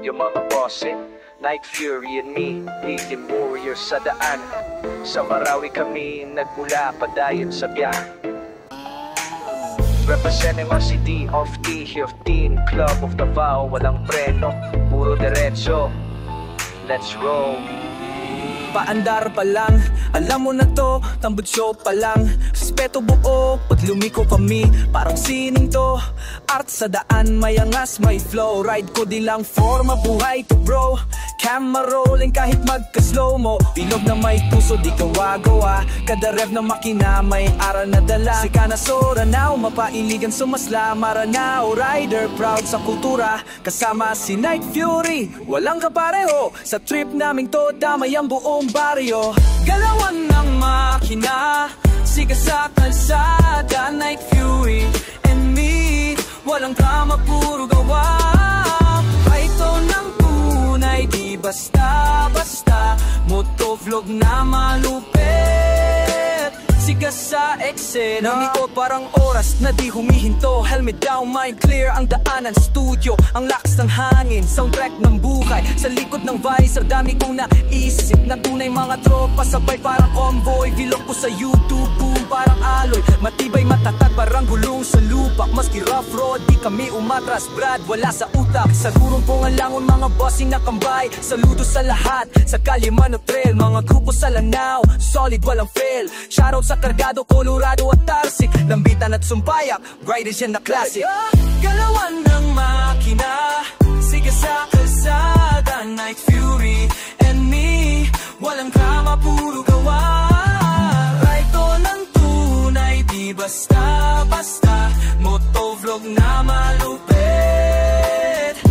Yung mga bossing, Night Fury and me, Team Warriors sa daan. Sa Marawi kami nagmula padayon sa biyahe. Representing our city of T15, Club of Davao, walang preno, puro diretso. Let's roll. Paandar pa lang, alam mo na to, tambudsyo pa lang. Respeto buo, pag lumiko kami, parang sining to. Art sa daan, may angas, may flow. Ride ko di lang forma, buhay to bro. Camera rolling kahit magka-slow mo. Bilog na may puso, di kawa-gawa. Kada rev na makina, may aral na dala. Sika na sora now, mapailigan sumasla. Maranao, rider, proud sa kultura. Kasama si Night Fury, walang kapareho. Sa trip naming to, damay ang buong baryo. Galawan ng makina, siga sa kalsada. Night Fury and me, walang drama, puro gawa. Ito ng tunay, di basta-basta. Motovlog na malupit, siga sa eksena. Lumiko parang oras na di humihinto. Helmet down, mind clear, ang daanan studio. Ang lakas ng hangin, soundtrack ng buhay. Sa likod ng visor, dami kong naisip na tunay mga tropa. Sabay parang convoy, vlog ko sa YouTube, boom parang aloy. Matibay matatag, parang gulong sa lupa. Maski rough road, di kami umatras, brad, wala sa utak. Sa gurong pungalangon, mga bossing nakambay. Saludo sa lahat, sa Kalimano Trail. Mga grupo sa Lanao, solid walang fail. Shoutout sa Cargado, Colorado at Tarsik. Lambitan at Sumpayak, riders yan na classic. Galawan ng makina, siga sa kalsada. Night Fury and me, walang drama, puro gawa. Ito ng tunay, di basta-basta. Motovlog na malupit,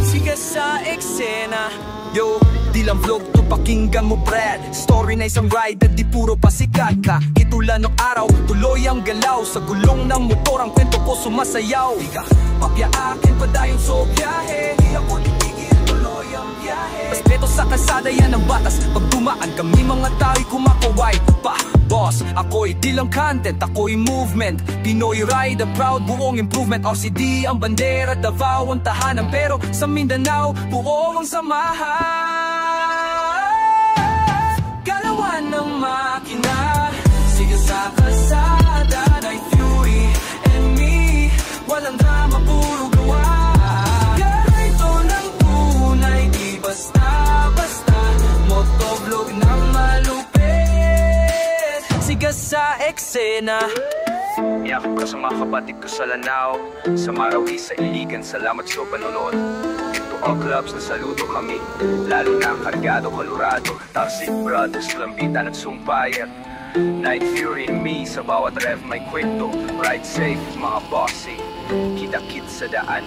siga sa eksena. Yo, di lang vlog to, pakinggan mo Brad. Story na isang rider, di puro pasikat ka. Kitulan ng araw, tuloy ang galaw. Sa gulong ng motor, ang kwento ko sumasayaw. Di ka papyaakin pa dayon so biyahe. Di ako titigil, tuloy ang biyahe. Respeto sa kalsada, yan ang batas. Pag dumaan kami mga tao'y kumakaway pa. Boss, ako'y di lang content, ako'y movement. Pinoy rider, proud, buong improvement. RCD ang bandera, Davao ang tahanan. Pero sa Mindanao, buo ang samahan. Galawan ng makina, siga sa kalsada. Night Fury and me, walang drama, puro gawa. Ito ng tunay, di basta-basta. Motovlog ng malupit, siga sa eksena. Yakap ka sa mga kapatid ko sa Lanao, sa Marawi, sa Iligan, salamat sa panonood. To all clubs na saludo kami, lalo na Cargado, Colorado, Tarsik Brothers, Lambitan at Sumpayak. Night Fury and me, sa bawat rev may kwento. Ride safe, mga bossing, kita-kit sa daan.